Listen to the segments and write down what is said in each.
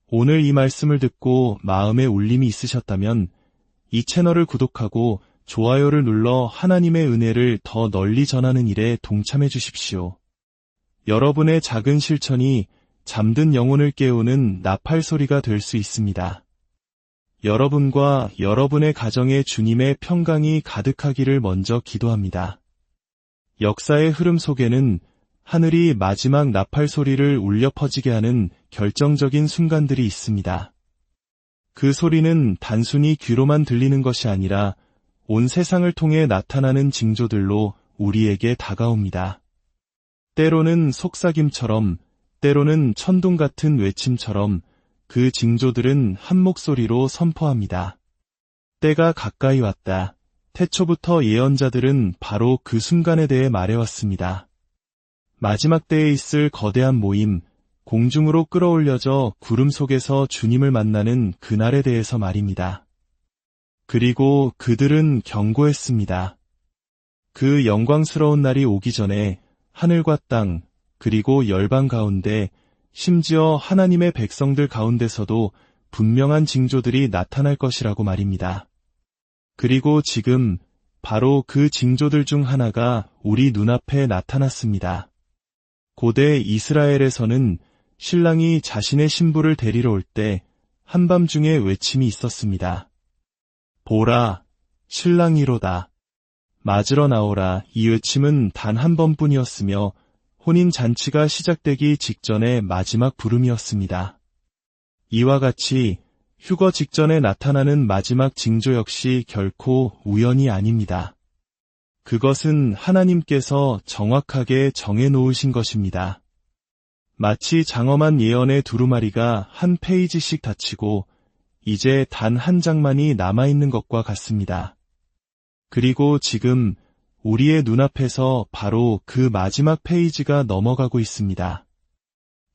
오늘 이 말씀을 듣고 마음에 울림이 있으셨다면 이 채널을 구독하고 좋아요를 눌러 하나님의 은혜를 더 널리 전하는 일에 동참해 주십시오. 여러분의 작은 실천이 잠든 영혼을 깨우는 나팔 소리가 될 수 있습니다. 여러분과 여러분의 가정에 주님의 평강이 가득하기를 먼저 기도합니다. 역사의 흐름 속에는 하늘이 마지막 나팔 소리를 울려 퍼지게 하는 결정적인 순간들이 있습니다. 그 소리는 단순히 귀로만 들리는 것이 아니라 온 세상을 통해 나타나는 징조들로 우리에게 다가옵니다. 때로는 속삭임처럼, 때로는 천둥 같은 외침처럼 그 징조들은 한 목소리로 선포합니다. 때가 가까이 왔다. 태초부터 예언자들은 바로 그 순간에 대해 말해왔습니다. 마지막 때에 있을 거대한 모임, 공중으로 끌어올려져 구름 속에서 주님을 만나는 그날에 대해서 말입니다. 그리고 그들은 경고했습니다. 그 영광스러운 날이 오기 전에 하늘과 땅, 그리고 열방 가운데, 심지어 하나님의 백성들 가운데서도 분명한 징조들이 나타날 것이라고 말입니다. 그리고 지금 바로 그 징조들 중 하나가 우리 눈앞에 나타났습니다. 고대 이스라엘에서는 신랑이 자신의 신부를 데리러 올 때 한밤중에 외침이 있었습니다. 보라, 신랑이로다. 맞으러 나오라. 이 외침은 단 한 번뿐이었으며 혼인잔치가 시작되기 직전의 마지막 부름이었습니다. 이와 같이 휴거 직전에 나타나는 마지막 징조 역시 결코 우연이 아닙니다. 그것은 하나님께서 정확하게 정해놓으신 것입니다. 마치 장엄한 예언의 두루마리가 한 페이지씩 닫히고 이제 단 한 장만이 남아있는 것과 같습니다. 그리고 지금 우리의 눈앞에서 바로 그 마지막 페이지가 넘어가고 있습니다.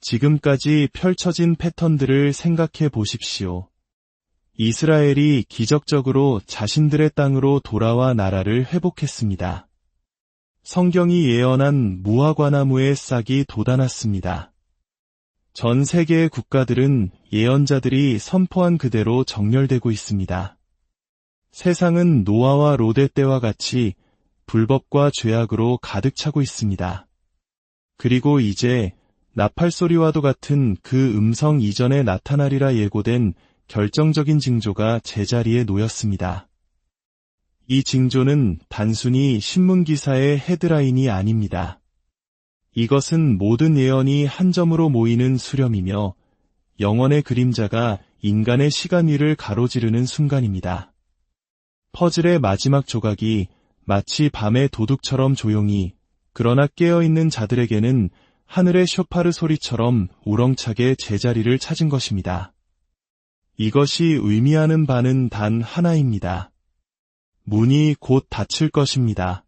지금까지 펼쳐진 패턴들을 생각해 보십시오. 이스라엘이 기적적으로 자신들의 땅으로 돌아와 나라를 회복했습니다. 성경이 예언한 무화과나무의 싹이 돋아났습니다. 전 세계의 국가들은 예언자들이 선포한 그대로 정렬되고 있습니다. 세상은 노아와 롯의 때와 같이 불법과 죄악으로 가득 차고 있습니다. 그리고 이제 나팔 소리와도 같은 그 음성 이전에 나타나리라 예고된 결정적인 징조가 제자리에 놓였습니다. 이 징조는 단순히 신문기사의 헤드라인이 아닙니다. 이것은 모든 예언이 한 점으로 모이는 수렴이며 영원의 그림자가 인간의 시간 위를 가로지르는 순간입니다. 퍼즐의 마지막 조각이 마치 밤의 도둑처럼 조용히, 그러나 깨어있는 자들에게는 하늘의 쇼파르 소리처럼 우렁차게 제자리를 찾은 것입니다. 이것이 의미하는 바는 단 하나입니다. 문이 곧 닫힐 것입니다.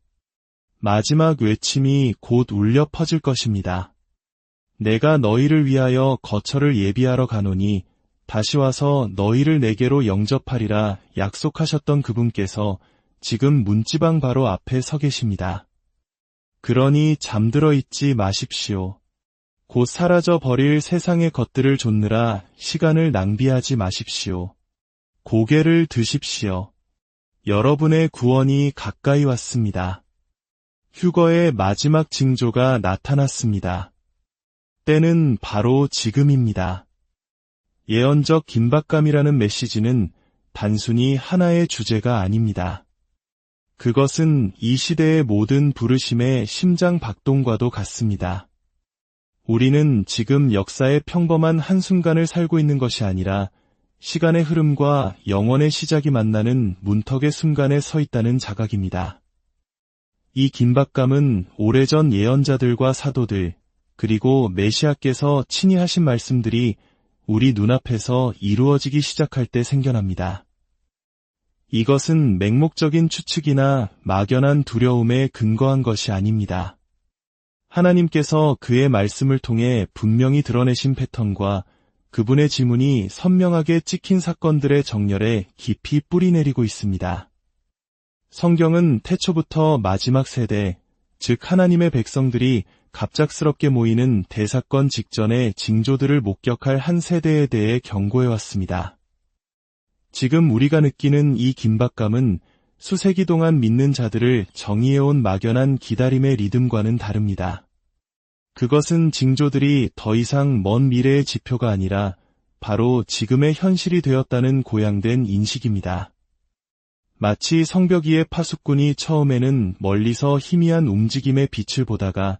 마지막 외침이 곧 울려 퍼질 것입니다. 내가 너희를 위하여 거처를 예비하러 가노니 다시 와서 너희를 내게로 영접하리라 약속하셨던 그분께서 지금 문지방 바로 앞에 서 계십니다. 그러니 잠들어 있지 마십시오. 곧 사라져 버릴 세상의 것들을 좇느라 시간을 낭비하지 마십시오. 고개를 드십시오. 여러분의 구원이 가까이 왔습니다. 휴거의 마지막 징조가 나타났습니다. 때는 바로 지금입니다. 예언적 긴박감이라는 메시지는 단순히 하나의 주제가 아닙니다. 그것은 이 시대의 모든 부르심의 심장 박동과도 같습니다. 우리는 지금 역사의 평범한 한순간을 살고 있는 것이 아니라 시간의 흐름과 영원의 시작이 만나는 문턱의 순간에 서 있다는 자각입니다. 이 긴박감은 오래전 예언자들과 사도들, 그리고 메시아께서 친히 하신 말씀들이 우리 눈앞에서 이루어지기 시작할 때 생겨납니다. 이것은 맹목적인 추측이나 막연한 두려움에 근거한 것이 아닙니다. 하나님께서 그의 말씀을 통해 분명히 드러내신 패턴과 그분의 지문이 선명하게 찍힌 사건들의 정렬에 깊이 뿌리내리고 있습니다. 성경은 태초부터 마지막 세대, 즉 하나님의 백성들이 갑작스럽게 모이는 대사건 직전의 징조들을 목격할 한 세대에 대해 경고해왔습니다. 지금 우리가 느끼는 이 긴박감은 수세기 동안 믿는 자들을 정의해온 막연한 기다림의 리듬과는 다릅니다. 그것은 징조들이 더 이상 먼 미래의 지표가 아니라 바로 지금의 현실이 되었다는 고양된 인식입니다. 마치 성벽 위의 파수꾼이 처음에는 멀리서 희미한 움직임의 빛을 보다가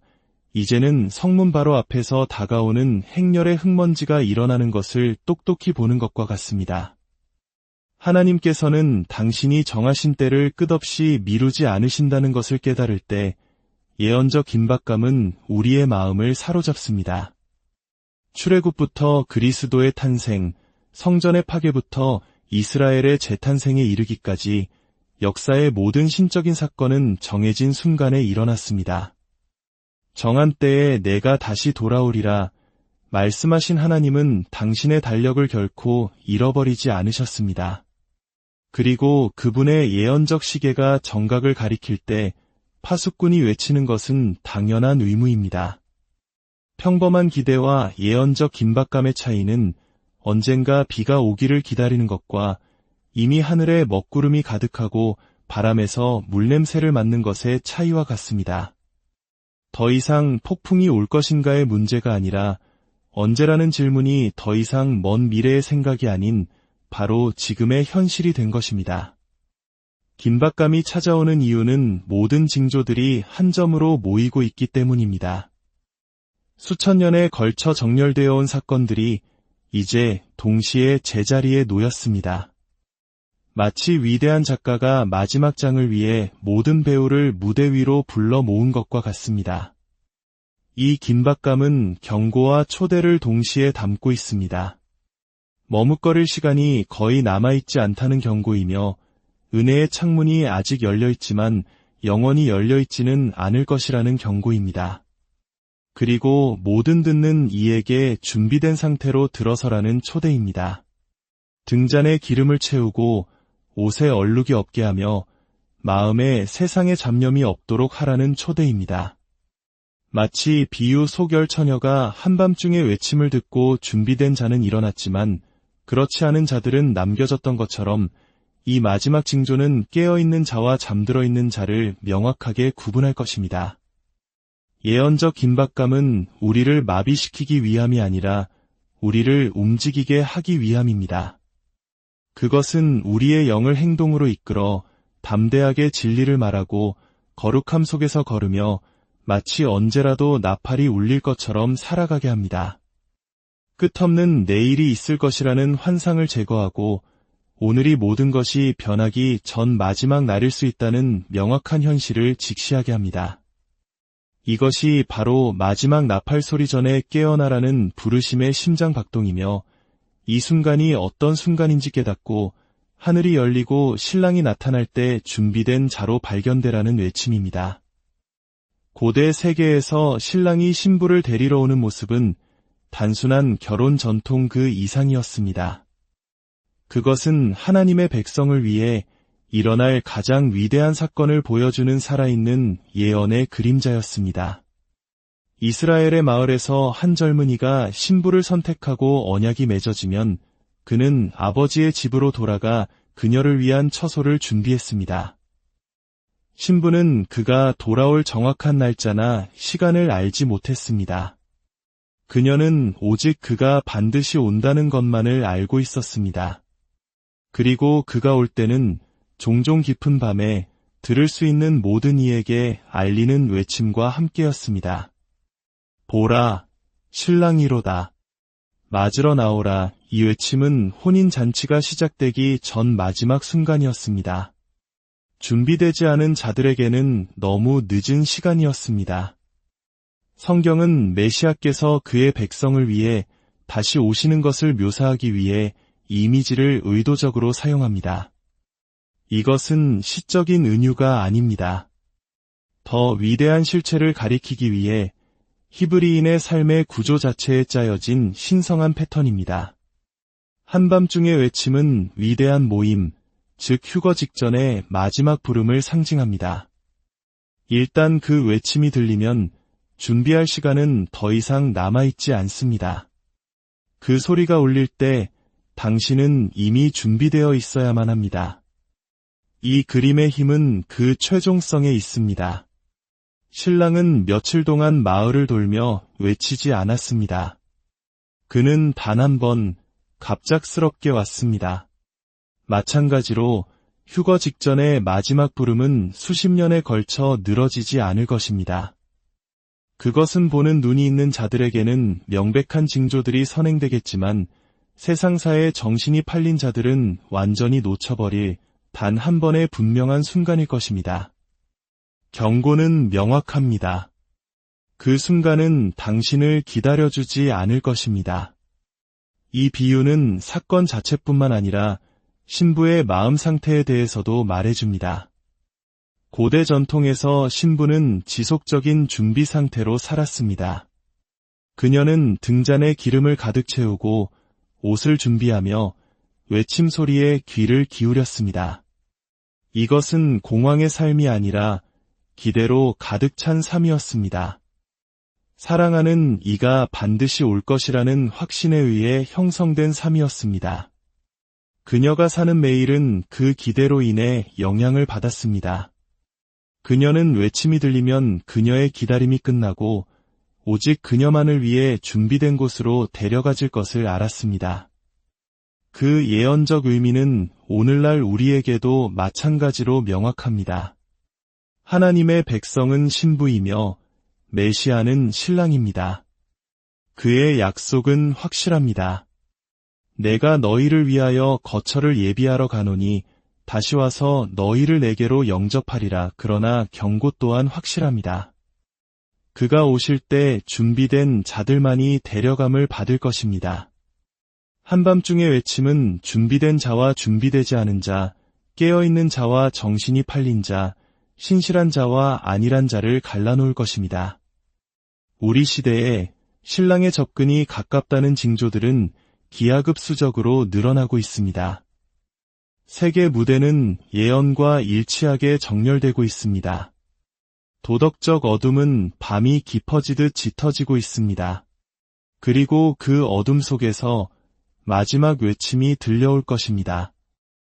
이제는 성문 바로 앞에서 다가오는 행렬의 흙먼지가 일어나는 것을 똑똑히 보는 것과 같습니다. 하나님께서는 당신이 정하신 때를 끝없이 미루지 않으신다는 것을 깨달을 때 예언적 긴박감은 우리의 마음을 사로잡습니다. 출애굽부터 그리스도의 탄생, 성전의 파괴부터 이스라엘의 재탄생에 이르기까지 역사의 모든 신적인 사건은 정해진 순간에 일어났습니다. 정한 때에 내가 다시 돌아오리라 말씀하신 하나님은 당신의 달력을 결코 잃어버리지 않으셨습니다. 그리고 그분의 예언적 시계가 정각을 가리킬 때 파수꾼이 외치는 것은 당연한 의무입니다. 평범한 기대와 예언적 긴박감의 차이는 언젠가 비가 오기를 기다리는 것과 이미 하늘에 먹구름이 가득하고 바람에서 물냄새를 맡는 것의 차이와 같습니다. 더 이상 폭풍이 올 것인가의 문제가 아니라 언제라는 질문이 더 이상 먼 미래의 생각이 아닌 바로 지금의 현실이 된 것입니다. 긴박감이 찾아오는 이유는 모든 징조들이 한 점으로 모이고 있기 때문입니다. 수천 년에 걸쳐 정렬되어 온 사건들이 이제 동시에 제자리에 놓였습니다. 마치 위대한 작가가 마지막 장을 위해 모든 배우를 무대 위로 불러 모은 것과 같습니다. 이 긴박감은 경고와 초대를 동시에 담고 있습니다. 머뭇거릴 시간이 거의 남아있지 않다는 경고이며 은혜의 창문이 아직 열려있지만 영원히 열려있지는 않을 것이라는 경고입니다. 그리고 모든 듣는 이에게 준비된 상태로 들어서라는 초대입니다. 등잔에 기름을 채우고 옷에 얼룩이 없게 하며 마음에 세상의 잡념이 없도록 하라는 초대입니다. 마치 비유 소결 처녀가 한밤중에 외침을 듣고 준비된 자는 일어났지만 그렇지 않은 자들은 남겨졌던 것처럼 이 마지막 징조는 깨어있는 자와 잠들어 있는 자를 명확하게 구분할 것입니다. 예언적 긴박감은 우리를 마비시키기 위함이 아니라 우리를 움직이게 하기 위함입니다. 그것은 우리의 영을 행동으로 이끌어 담대하게 진리를 말하고 거룩함 속에서 걸으며 마치 언제라도 나팔이 울릴 것처럼 살아가게 합니다. 끝없는 내일이 있을 것이라는 환상을 제거하고 오늘이 모든 것이 변하기 전 마지막 날일 수 있다는 명확한 현실을 직시하게 합니다. 이것이 바로 마지막 나팔 소리 전에 깨어나라는 부르심의 심장 박동이며 이 순간이 어떤 순간인지 깨닫고 하늘이 열리고 신랑이 나타날 때 준비된 자로 발견되라는 외침입니다. 고대 세계에서 신랑이 신부를 데리러 오는 모습은 단순한 결혼 전통 그 이상이었습니다. 그것은 하나님의 백성을 위해 일어날 가장 위대한 사건을 보여주는 살아있는 예언의 그림자였습니다. 이스라엘의 마을에서 한 젊은이가 신부를 선택하고 언약이 맺어지면 그는 아버지의 집으로 돌아가 그녀를 위한 처소를 준비했습니다. 신부는 그가 돌아올 정확한 날짜나 시간을 알지 못했습니다. 그녀는 오직 그가 반드시 온다는 것만을 알고 있었습니다. 그리고 그가 올 때는 종종 깊은 밤에 들을 수 있는 모든 이에게 알리는 외침과 함께였습니다. 보라, 신랑이로다. 맞으러 나오라. 이 외침은 혼인잔치가 시작되기 전 마지막 순간이었습니다. 준비되지 않은 자들에게는 너무 늦은 시간이었습니다. 성경은 메시아께서 그의 백성을 위해 다시 오시는 것을 묘사하기 위해 이 이미지를 의도적으로 사용합니다. 이것은 시적인 은유가 아닙니다. 더 위대한 실체를 가리키기 위해 히브리인의 삶의 구조 자체에 짜여진 신성한 패턴입니다. 한밤중의 외침은 위대한 모임, 즉 휴거 직전의 마지막 부름을 상징합니다. 일단 그 외침이 들리면 준비할 시간은 더 이상 남아있지 않습니다. 그 소리가 울릴 때 당신은 이미 준비되어 있어야만 합니다. 이 그림의 힘은 그 최종성에 있습니다. 신랑은 며칠 동안 마을을 돌며 외치지 않았습니다. 그는 단 한 번 갑작스럽게 왔습니다. 마찬가지로 휴거 직전의 마지막 부름은 수십 년에 걸쳐 늘어지지 않을 것입니다. 그것은 보는 눈이 있는 자들에게는 명백한 징조들이 선행되겠지만 세상사에 정신이 팔린 자들은 완전히 놓쳐버릴 단 한 번의 분명한 순간일 것입니다. 경고는 명확합니다. 그 순간은 당신을 기다려주지 않을 것입니다. 이 비유는 사건 자체뿐만 아니라 신부의 마음 상태에 대해서도 말해줍니다. 고대 전통에서 신부는 지속적인 준비 상태로 살았습니다. 그녀는 등잔에 기름을 가득 채우고 옷을 준비하며 외침 소리에 귀를 기울였습니다. 이것은 공황의 삶이 아니라 기대로 가득 찬 삶이었습니다. 사랑하는 이가 반드시 올 것이라는 확신에 의해 형성된 삶이었습니다. 그녀가 사는 매일은 그 기대로 인해 영향을 받았습니다. 그녀는 외침이 들리면 그녀의 기다림이 끝나고 오직 그녀만을 위해 준비된 곳으로 데려가질 것을 알았습니다. 그 예언적 의미는 오늘날 우리에게도 마찬가지로 명확합니다. 하나님의 백성은 신부이며 메시아는 신랑입니다. 그의 약속은 확실합니다. 내가 너희를 위하여 거처를 예비하러 가노니 다시 와서 너희를 내게로 영접하리라. 그러나 경고 또한 확실합니다. 그가 오실 때 준비된 자들만이 데려감을 받을 것입니다. 한밤중의 외침은 준비된 자와 준비되지 않은 자, 깨어있는 자와 정신이 팔린 자, 신실한 자와 안일한 자를 갈라놓을 것입니다. 우리 시대에 신랑의 접근이 가깝다는 징조들은 기하급수적으로 늘어나고 있습니다. 세계 무대는 예언과 일치하게 정렬되고 있습니다. 도덕적 어둠은 밤이 깊어지듯 짙어지고 있습니다. 그리고 그 어둠 속에서 마지막 외침이 들려올 것입니다.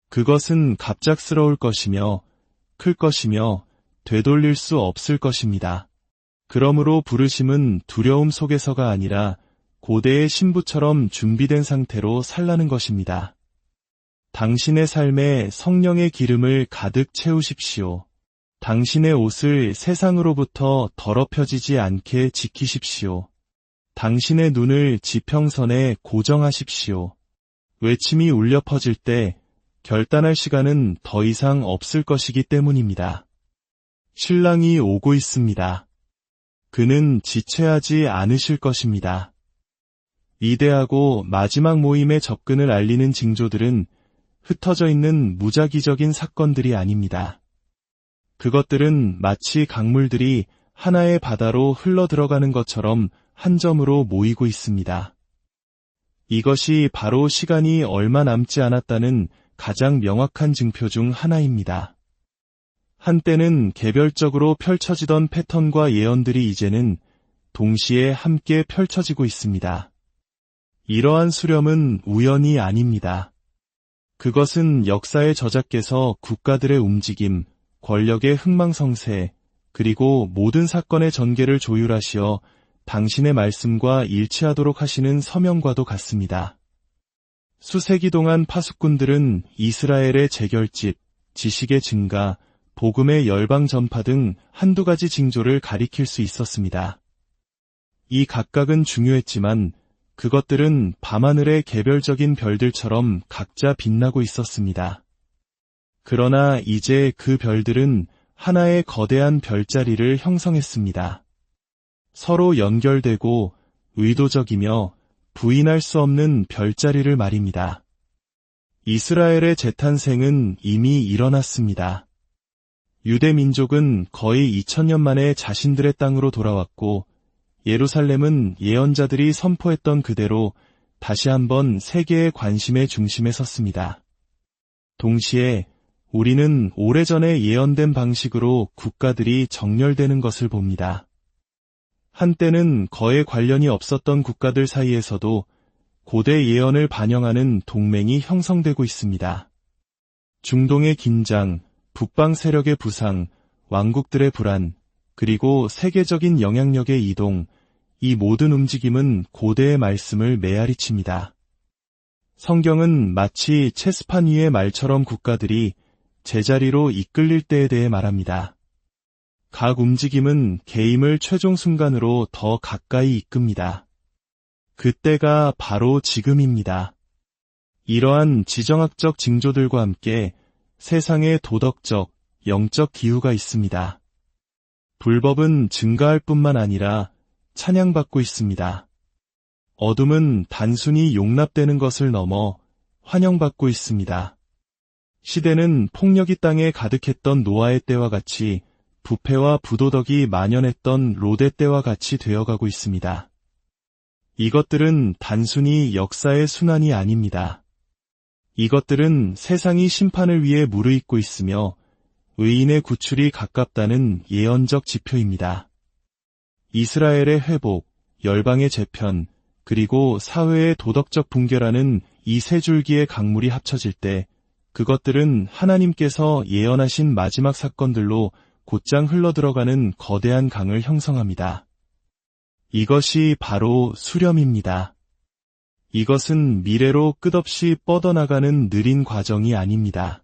그것은 갑작스러울 것이며 클 것이며 되돌릴 수 없을 것입니다. 그러므로 부르심은 두려움 속에서가 아니라 고대의 신부처럼 준비된 상태로 살라는 것입니다. 당신의 삶에 성령의 기름을 가득 채우십시오. 당신의 옷을 세상으로부터 더럽혀지지 않게 지키십시오. 당신의 눈을 지평선에 고정하십시오. 외침이 울려 퍼질 때 결단할 시간은 더 이상 없을 것이기 때문입니다. 신랑이 오고 있습니다. 그는 지체하지 않으실 것입니다. 위대하고 마지막 모임의 접근을 알리는 징조들은 흩어져 있는 무작위적인 사건들이 아닙니다. 그것들은 마치 강물들이 하나의 바다로 흘러들어가는 것처럼 한 점으로 모이고 있습니다. 이것이 바로 시간이 얼마 남지 않았다는 가장 명확한 증표 중 하나입니다. 한때는 개별적으로 펼쳐지던 패턴과 예언들이 이제는 동시에 함께 펼쳐지고 있습니다. 이러한 수렴은 우연이 아닙니다. 그것은 역사의 저자께서 국가들의 움직임, 권력의 흥망성쇠, 그리고 모든 사건의 전개를 조율하시어 당신의 말씀과 일치하도록 하시는 서명과도 같습니다. 수세기 동안 파수꾼들은 이스라엘의 재결집, 지식의 증가, 복음의 열방 전파 등 한두 가지 징조를 가리킬 수 있었습니다. 이 각각은 중요했지만 그것들은 밤하늘의 개별적인 별들처럼 각자 빛나고 있었습니다. 그러나 이제 그 별들은 하나의 거대한 별자리를 형성했습니다. 서로 연결되고 의도적이며 부인할 수 없는 별자리를 말입니다. 이스라엘의 재탄생은 이미 일어났습니다. 유대 민족은 거의 2000년 만에 자신들의 땅으로 돌아왔고 예루살렘은 예언자들이 선포했던 그대로 다시 한번 세계의 관심의 중심에 섰습니다. 동시에 우리는 오래전에 예언된 방식으로 국가들이 정렬되는 것을 봅니다. 한때는 거의 관련이 없었던 국가들 사이에서도 고대 예언을 반영하는 동맹이 형성되고 있습니다. 중동의 긴장, 북방 세력의 부상, 왕국들의 불안, 그리고 세계적인 영향력의 이동, 이 모든 움직임은 고대의 말씀을 메아리칩니다. 성경은 마치 체스판 위의 말처럼 국가들이 제자리로 이끌릴 때에 대해 말합니다. 각 움직임은 게임을 최종 순간으로 더 가까이 이끕니다. 그때가 바로 지금입니다. 이러한 지정학적 징조들과 함께 세상에 도덕적, 영적 기후가 있습니다. 불법은 증가할 뿐만 아니라 찬양받고 있습니다. 어둠은 단순히 용납되는 것을 넘어 환영받고 있습니다. 시대는 폭력이 땅에 가득했던 노아의 때와 같이 부패와 부도덕이 만연했던 롯의 때와 같이 되어가고 있습니다. 이것들은 단순히 역사의 순환이 아닙니다. 이것들은 세상이 심판을 위해 무르익고 있으며 의인의 구출이 가깝다는 예언적 지표입니다. 이스라엘의 회복, 열방의 재편, 그리고 사회의 도덕적 붕괴라는 이 세 줄기의 강물이 합쳐질 때 그것들은 하나님께서 예언하신 마지막 사건들로 곧장 흘러들어가는 거대한 강을 형성합니다. 이것이 바로 수렴입니다. 이것은 미래로 끝없이 뻗어나가는 느린 과정이 아닙니다.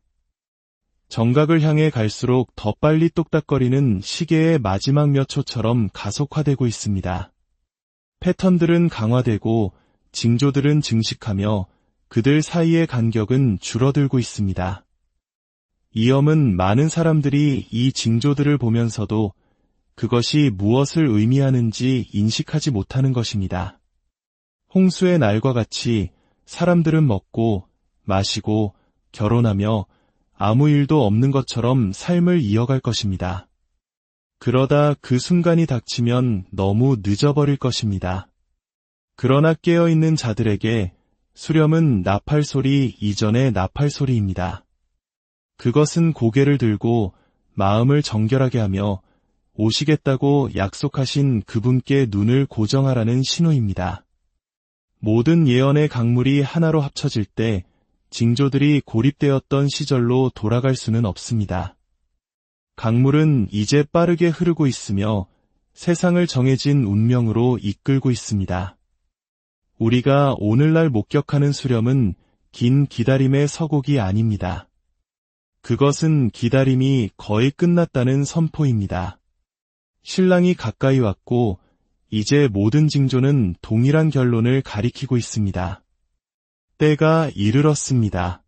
정각을 향해 갈수록 더 빨리 똑딱거리는 시계의 마지막 몇 초처럼 가속화되고 있습니다. 패턴들은 강화되고 징조들은 증식하며 그들 사이의 간격은 줄어들고 있습니다. 이염은 많은 사람들이 이 징조들을 보면서도 그것이 무엇을 의미하는지 인식하지 못하는 것입니다. 홍수의 날과 같이 사람들은 먹고 마시고 결혼하며 아무 일도 없는 것처럼 삶을 이어갈 것입니다. 그러다 그 순간이 닥치면 너무 늦어버릴 것입니다. 그러나 깨어있는 자들에게 수렴은 나팔소리 이전의 나팔소리입니다. 그것은 고개를 들고 마음을 정결하게 하며 오시겠다고 약속하신 그분께 눈을 고정하라는 신호입니다. 모든 예언의 강물이 하나로 합쳐질 때 징조들이 고립되었던 시절로 돌아갈 수는 없습니다. 강물은 이제 빠르게 흐르고 있으며 세상을 정해진 운명으로 이끌고 있습니다. 우리가 오늘날 목격하는 수렴은 긴 기다림의 서곡이 아닙니다. 그것은 기다림이 거의 끝났다는 선포입니다. 신랑이 가까이 왔고 이제 모든 징조는 동일한 결론을 가리키고 있습니다. 때가 이르렀습니다.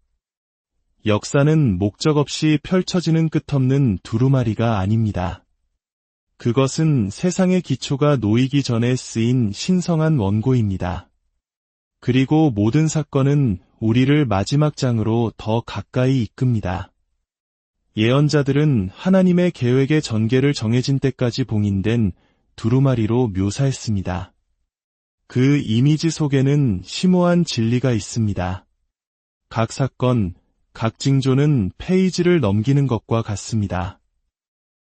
역사는 목적 없이 펼쳐지는 끝없는 두루마리가 아닙니다. 그것은 세상의 기초가 놓이기 전에 쓰인 신성한 원고입니다. 그리고 모든 사건은 우리를 마지막 장으로 더 가까이 이끕니다. 예언자들은 하나님의 계획의 전개를 정해진 때까지 봉인된 두루마리로 묘사했습니다. 그 이미지 속에는 심오한 진리가 있습니다. 각 사건, 각 징조는 페이지를 넘기는 것과 같습니다.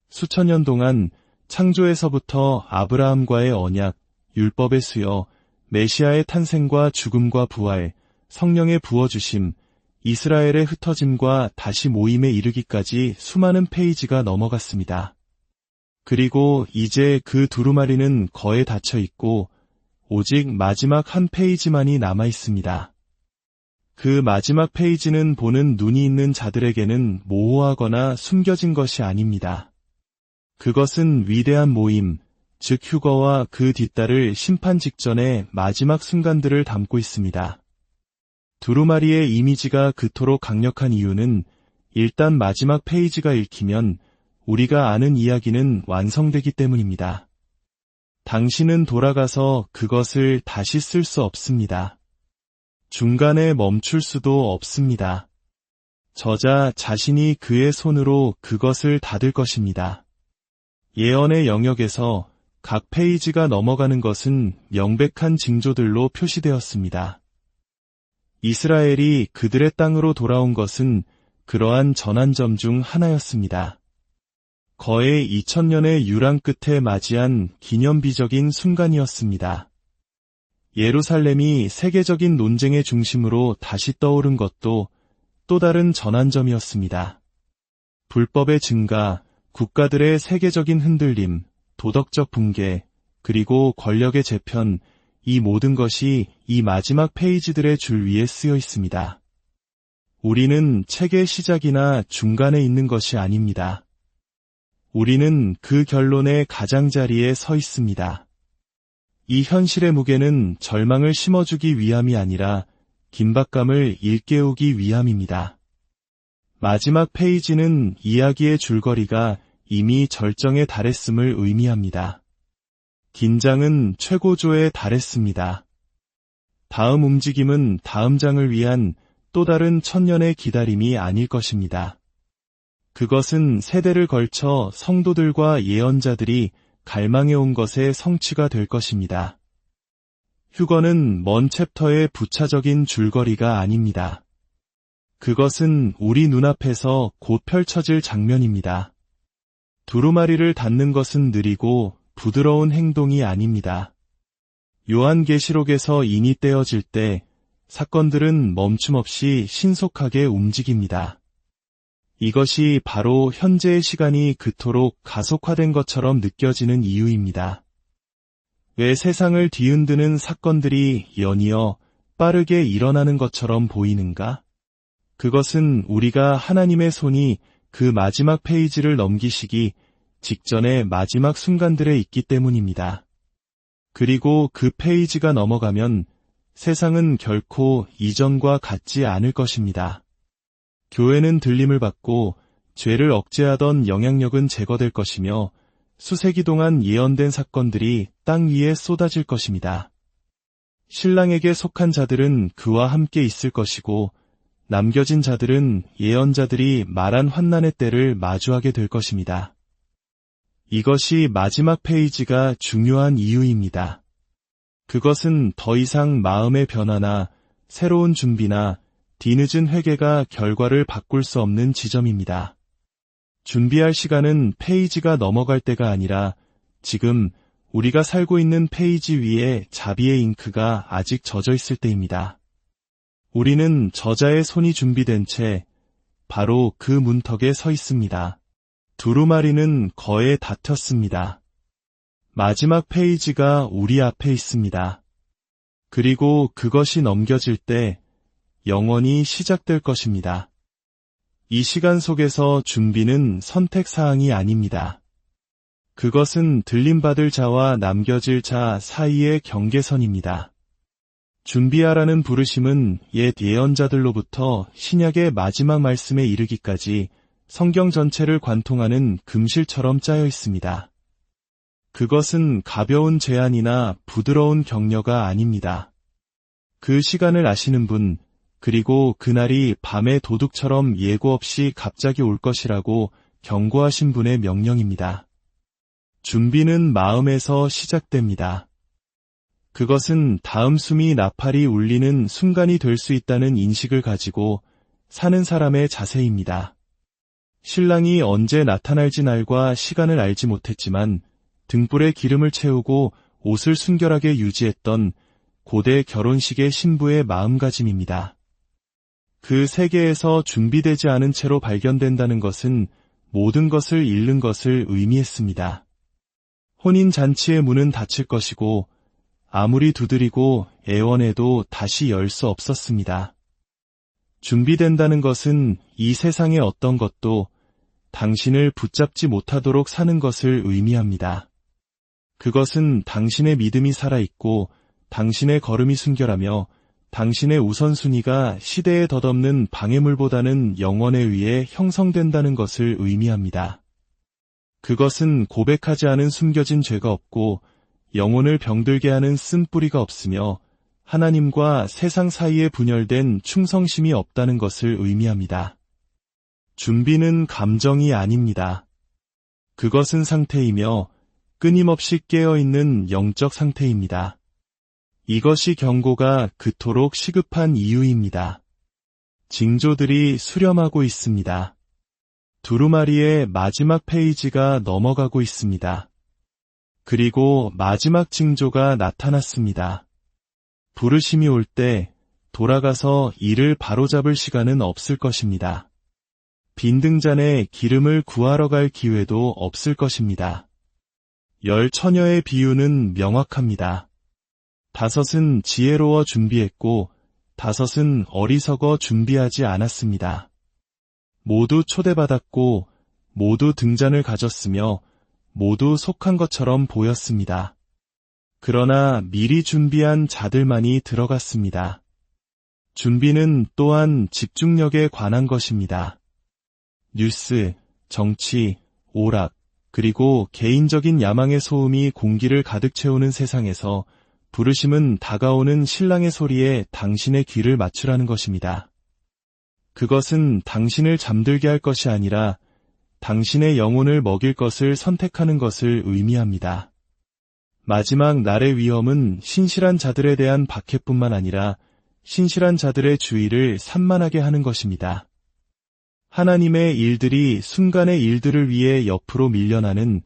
수천 년 동안 창조에서부터 아브라함과의 언약, 율법의 수여, 메시아의 탄생과 죽음과 부활, 성령의 부어주심, 이스라엘의 흩어짐과 다시 모임에 이르기까지 수많은 페이지가 넘어갔습니다. 그리고 이제 그 두루마리는 거에 닫혀 있고 오직 마지막 한 페이지만이 남아 있습니다. 그 마지막 페이지는 보는 눈이 있는 자들에게는 모호하거나 숨겨진 것이 아닙니다. 그것은 위대한 모임, 즉 휴거와 그 뒤따를 심판 직전의 마지막 순간들을 담고 있습니다. 두루마리의 이미지가 그토록 강력한 이유는 일단 마지막 페이지가 읽히면 우리가 아는 이야기는 완성되기 때문입니다. 당신은 돌아가서 그것을 다시 쓸 수 없습니다. 중간에 멈출 수도 없습니다. 저자 자신이 그의 손으로 그것을 닫을 것입니다. 예언의 영역에서 각 페이지가 넘어가는 것은 명백한 징조들로 표시되었습니다. 이스라엘이 그들의 땅으로 돌아온 것은 그러한 전환점 중 하나였습니다. 거의 2000년의 유랑 끝에 맞이한 기념비적인 순간이었습니다. 예루살렘이 세계적인 논쟁의 중심으로 다시 떠오른 것도 또 다른 전환점이었습니다. 불법의 증가, 국가들의 세계적인 흔들림, 도덕적 붕괴, 그리고 권력의 재편, 이 모든 것이 이 마지막 페이지들의 줄 위에 쓰여 있습니다. 우리는 책의 시작이나 중간에 있는 것이 아닙니다. 우리는 그 결론의 가장자리에 서 있습니다. 이 현실의 무게는 절망을 심어주기 위함이 아니라 긴박감을 일깨우기 위함입니다. 마지막 페이지는 이야기의 줄거리가 이미 절정에 달했음을 의미합니다. 긴장은 최고조에 달했습니다. 다음 움직임은 다음 장을 위한 또 다른 천년의 기다림이 아닐 것입니다. 그것은 세대를 걸쳐 성도들과 예언자들이 갈망해온 것의 성취가 될 것입니다. 휴거는 먼 챕터의 부차적인 줄거리가 아닙니다. 그것은 우리 눈앞에서 곧 펼쳐질 장면입니다. 두루마리를 닫는 것은 느리고 부드러운 행동이 아닙니다. 요한계시록에서 인이 떼어질 때 사건들은 멈춤없이 신속하게 움직입니다. 이것이 바로 현재의 시간이 그토록 가속화된 것처럼 느껴지는 이유입니다. 왜 세상을 뒤흔드는 사건들이 연이어 빠르게 일어나는 것처럼 보이는가? 그것은 우리가 하나님의 손이 그 마지막 페이지를 넘기시기 직전의 마지막 순간들에 있기 때문입니다. 그리고 그 페이지가 넘어가면 세상은 결코 이전과 같지 않을 것입니다. 교회는 들림을 받고 죄를 억제하던 영향력은 제거될 것이며 수세기 동안 예언된 사건들이 땅 위에 쏟아질 것입니다. 신랑에게 속한 자들은 그와 함께 있을 것이고 남겨진 자들은 예언자들이 말한 환난의 때를 마주하게 될 것입니다. 이것이 마지막 페이지가 중요한 이유입니다. 그것은 더 이상 마음의 변화나 새로운 준비나 뒤늦은 회개가 결과를 바꿀 수 없는 지점입니다. 준비할 시간은 페이지가 넘어갈 때가 아니라 지금 우리가 살고 있는 페이지 위에 자비의 잉크가 아직 젖어 있을 때입니다. 우리는 저자의 손이 준비된 채 바로 그 문턱에 서 있습니다. 두루마리는 거에 닫혔습니다. 마지막 페이지가 우리 앞에 있습니다. 그리고 그것이 넘겨질 때 영원히 시작될 것입니다. 이 시간 속에서 준비는 선택사항이 아닙니다. 그것은 들림받을 자와 남겨질 자 사이의 경계선입니다. 준비하라는 부르심은 옛 예언자들로부터 신약의 마지막 말씀에 이르기까지 성경 전체를 관통하는 금실처럼 짜여 있습니다. 그것은 가벼운 제안이나 부드러운 격려가 아닙니다. 그 시간을 아시는 분, 그리고 그날이 밤의 도둑처럼 예고 없이 갑자기 올 것이라고 경고하신 분의 명령입니다. 준비는 마음에서 시작됩니다. 그것은 다음 숨이 나팔이 울리는 순간이 될 수 있다는 인식을 가지고 사는 사람의 자세입니다. 신랑이 언제 나타날지 날과 시간을 알지 못했지만 등불에 기름을 채우고 옷을 순결하게 유지했던 고대 결혼식의 신부의 마음가짐입니다. 그 세계에서 준비되지 않은 채로 발견된다는 것은 모든 것을 잃는 것을 의미했습니다. 혼인잔치의 문은 닫힐 것이고 아무리 두드리고 애원해도 다시 열 수 없었습니다. 준비된다는 것은 이 세상의 어떤 것도 당신을 붙잡지 못하도록 사는 것을 의미합니다. 그것은 당신의 믿음이 살아있고 당신의 걸음이 순결하며 당신의 우선순위가 시대에 덧없는 방해물보다는 영원에 의해 형성된다는 것을 의미합니다. 그것은 고백하지 않은 숨겨진 죄가 없고 영혼을 병들게 하는 쓴뿌리가 없으며 하나님과 세상 사이에 분열된 충성심이 없다는 것을 의미합니다. 준비는 감정이 아닙니다. 그것은 상태이며 끊임없이 깨어있는 영적 상태입니다. 이것이 경고가 그토록 시급한 이유입니다. 징조들이 수렴하고 있습니다. 두루마리의 마지막 페이지가 넘어가고 있습니다. 그리고 마지막 징조가 나타났습니다. 부르심이 올 때 돌아가서 이를 바로잡을 시간은 없을 것입니다. 빈 등잔에 기름을 구하러 갈 기회도 없을 것입니다. 10 처녀의 비유는 명확합니다. 5은 지혜로워 준비했고 5은 어리석어 준비하지 않았습니다. 모두 초대받았고 모두 등잔을 가졌으며 모두 속한 것처럼 보였습니다. 그러나 미리 준비한 자들만이 들어갔습니다. 준비는 또한 집중력에 관한 것입니다. 뉴스, 정치, 오락, 그리고 개인적인 야망의 소음이 공기를 가득 채우는 세상에서 부르심은 다가오는 신랑의 소리에 당신의 귀를 맞추라는 것입니다. 그것은 당신을 잠들게 할 것이 아니라 당신의 영혼을 먹일 것을 선택하는 것을 의미합니다. 마지막 날의 위험은 신실한 자들에 대한 박해뿐만 아니라 신실한 자들의 주의를 산만하게 하는 것입니다. 하나님의 일들이 순간의 일들을 위해 옆으로 밀려나는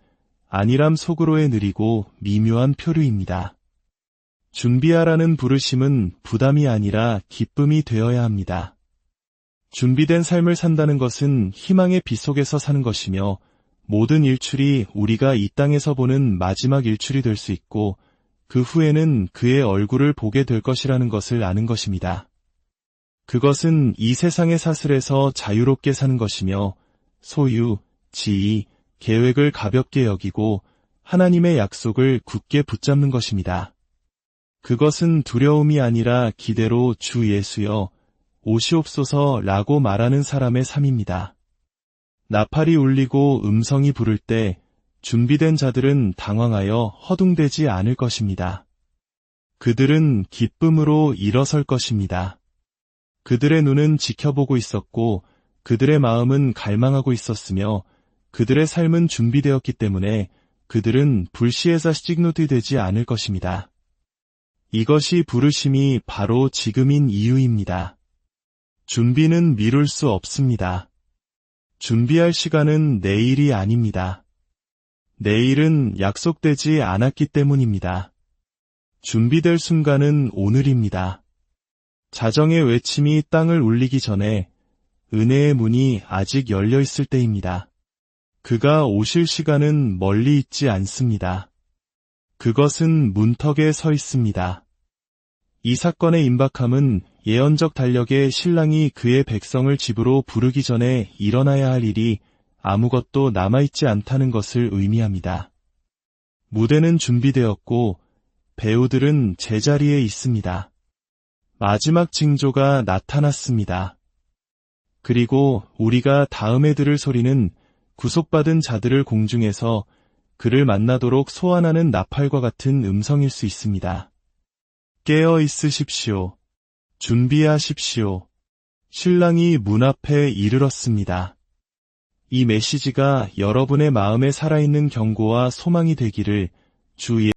안일함 속으로의 느리고 미묘한 표류입니다. 준비하라는 부르심은 부담이 아니라 기쁨이 되어야 합니다. 준비된 삶을 산다는 것은 희망의 빛 속에서 사는 것이며 모든 일출이 우리가 이 땅에서 보는 마지막 일출이 될 수 있고 그 후에는 그의 얼굴을 보게 될 것이라는 것을 아는 것입니다. 그것은 이 세상의 사슬에서 자유롭게 사는 것이며 소유, 지위, 계획을 가볍게 여기고 하나님의 약속을 굳게 붙잡는 것입니다. 그것은 두려움이 아니라 기대로 주 예수여 오시옵소서라고 말하는 사람의 삶입니다. 나팔이 울리고 음성이 부를 때 준비된 자들은 당황하여 허둥대지 않을 것입니다. 그들은 기쁨으로 일어설 것입니다. 그들의 눈은 지켜보고 있었고 그들의 마음은 갈망하고 있었으며 그들의 삶은 준비되었기 때문에 그들은 불시에서 찍노되지 않을 것입니다. 이것이 부르심이 바로 지금인 이유입니다. 준비는 미룰 수 없습니다. 준비할 시간은 내일이 아닙니다. 내일은 약속되지 않았기 때문입니다. 준비될 순간은 오늘입니다. 자정의 외침이 땅을 울리기 전에 은혜의 문이 아직 열려 있을 때입니다. 그가 오실 시간은 멀리 있지 않습니다. 그것은 문턱에 서 있습니다. 이 사건의 임박함은 예언적 달력에 신랑이 그의 백성을 집으로 부르기 전에 일어나야 할 일이 아무것도 남아있지 않다는 것을 의미합니다. 무대는 준비되었고 배우들은 제자리에 있습니다. 마지막 징조가 나타났습니다. 그리고 우리가 다음에 들을 소리는 구속받은 자들을 공중에서 그를 만나도록 소환하는 나팔과 같은 음성일 수 있습니다. 깨어 있으십시오. 준비하십시오. 신랑이 문 앞에 이르렀습니다. 이 메시지가 여러분의 마음에 살아있는 경고와 소망이 되기를 주